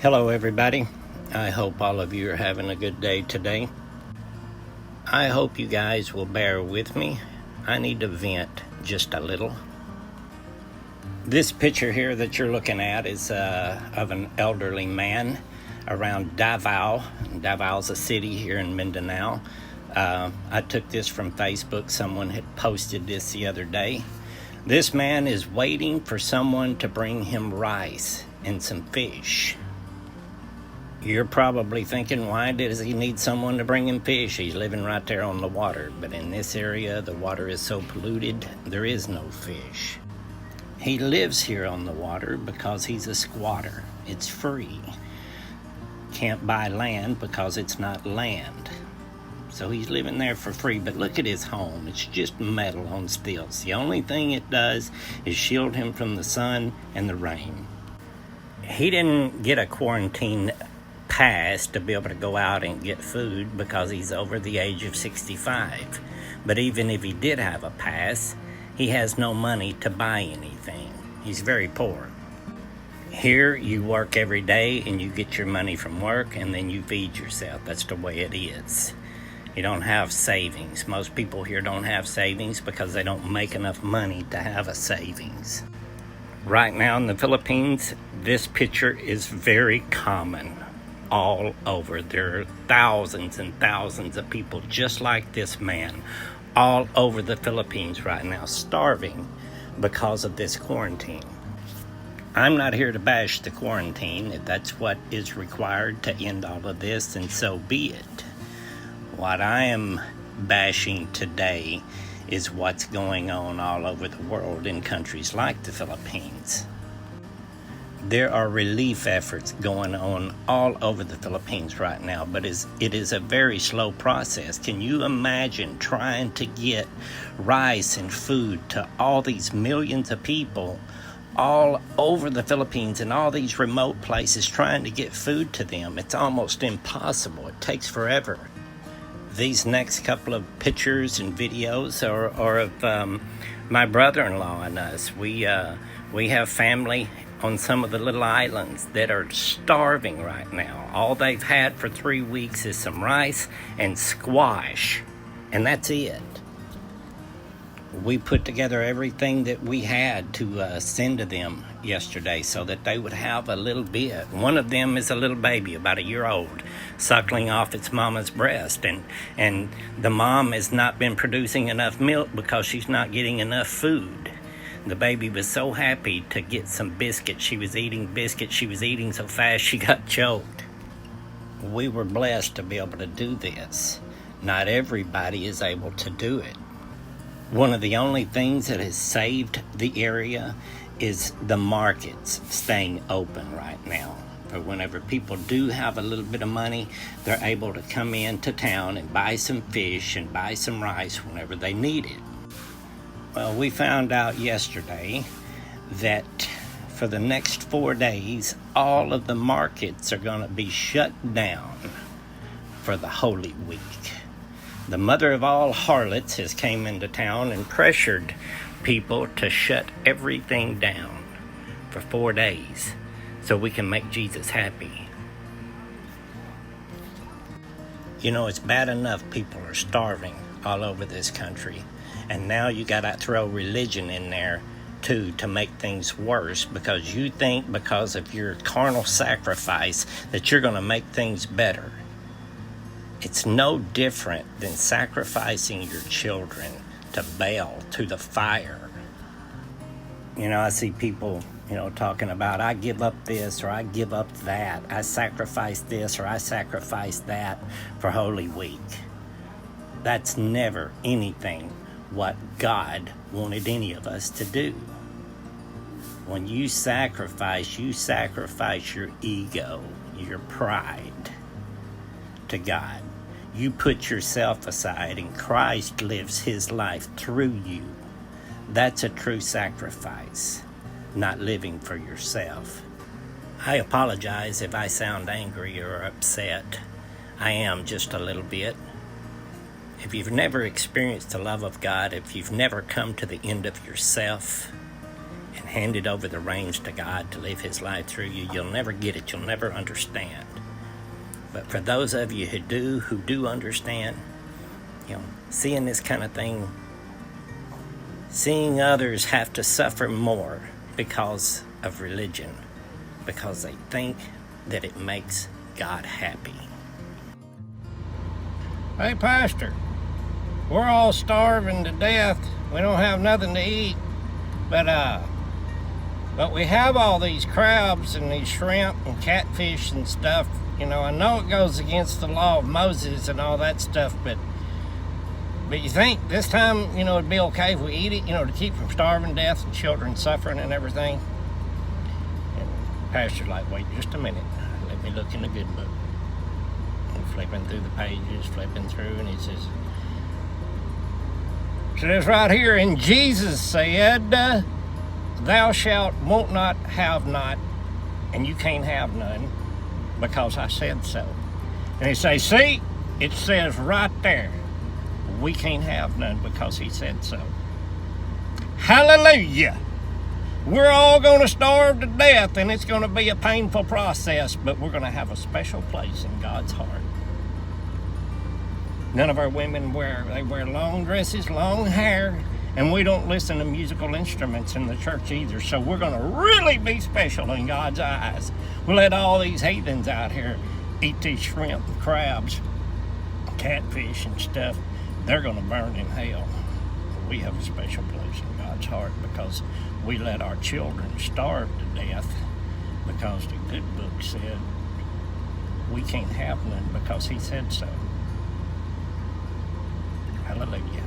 Hello everybody. I hope all of you are having a good day today. I hope you guys will bear with me. I need to vent just a little. This picture here that you're looking at is of an elderly man around Davao. Davao's a city here in Mindanao. I took this from Facebook. Someone had posted this the other day. This man is waiting for someone to bring him rice and some fish. You're probably thinking, why does he need someone to bring him fish? He's living right there on the water. But in this area, the water is so polluted, there is no fish. He lives here on the water because he's a squatter. It's free. Can't buy land because it's not land. So he's living there for free. But look at his home. It's just metal on stilts. The only thing it does is shield him from the sun and the rain. He didn't get a quarantine pass to be able to go out and get food because he's over the age of 65. But even if he did have a pass, he has no money to buy anything. He's very poor. Here you work every day and you get your money from work and then you feed yourself. That's the way it is. You don't have savings. Most people here don't have savings because they don't make enough money to have a savings. Right now in the Philippines, this picture is very common all over. There are thousands and thousands of people just like this man all over the Philippines right now, starving because of this quarantine. I'm not here to bash the quarantine. If that's what is required to end all of this, then so be it. What I am bashing today is what's going on all over the world in countries like the Philippines. There are relief efforts going on all over the Philippines right now, but it is a very slow process. Can you imagine trying to get rice and food to all these millions of people all over the Philippines and all these remote places, trying to get food to them? It's almost impossible. It takes forever. These next couple of pictures and videos are of my brother-in-law and us. We have family on some of the little islands that are starving right now. All they've had for 3 weeks is some rice and squash, and that's it. We put together everything that we had to send to them yesterday so that they would have a little bit. One of them is a little baby, about a year old, suckling off its mama's breast. And the mom has not been producing enough milk because she's not getting enough food. The baby was so happy to get some biscuits. She was eating biscuits. She was eating so fast she got choked. We were blessed to be able to do this. Not everybody is able to do it. One of the only things that has saved the area is the markets staying open right now. For whenever people do have a little bit of money, they're able to come into town and buy some fish and buy some rice whenever they need it. Well, we found out yesterday that for the next 4 days, all of the markets are going to be shut down for the Holy Week. The mother of all harlots has came into town and pressured people to shut everything down for 4 days so we can make Jesus happy. You know, it's bad enough people are starving all over this country, and now you got to throw religion in there too to make things worse because you think because of your carnal sacrifice that you're going to make things better. It's no different than sacrificing your children to Baal, to the fire. You know, I see people, talking about, I give up this or I give up that. I sacrifice this or I sacrifice that for Holy Week. That's never anything what God wanted any of us to do. When you sacrifice your ego, your pride to God. You put yourself aside and Christ lives his life through you. That's a true sacrifice, not living for yourself. I apologize if I sound angry or upset. I am just a little bit. If you've never experienced the love of God, if you've never come to the end of yourself, and handed over the reins to God to live his life through you, you'll never get it. You'll never understand. But for those of you who do understand, seeing this kind of thing, seeing others have to suffer more because of religion, because they think that it makes God happy. Hey, Pastor, we're all starving to death. We don't have nothing to eat, but we have all these crabs and these shrimp and catfish and stuff. I know it goes against the law of Moses and all that stuff, but you think this time, it'd be okay if we eat it, to keep from starving to death and children suffering and everything? And Pastor's like, wait just a minute. Let me look in the good book. And flipping through the pages, and he says right here, and Jesus said, thou shalt want not have not, and you can't have none, because I said so. And he says, see, it says right there, we can't have none because he said so. Hallelujah! We're all going to starve to death, and it's going to be a painful process, but we're going to have a special place in God's heart. None of our women wear long dresses, long hair, and we don't listen to musical instruments in the church either, so we're going to really be special in God's eyes. We'll let all these heathens out here eat these shrimp and crabs, catfish and stuff. They're going to burn in hell. We have a special place in God's heart because we let our children starve to death because the good book said we can't have none because he said so. Hallelujah.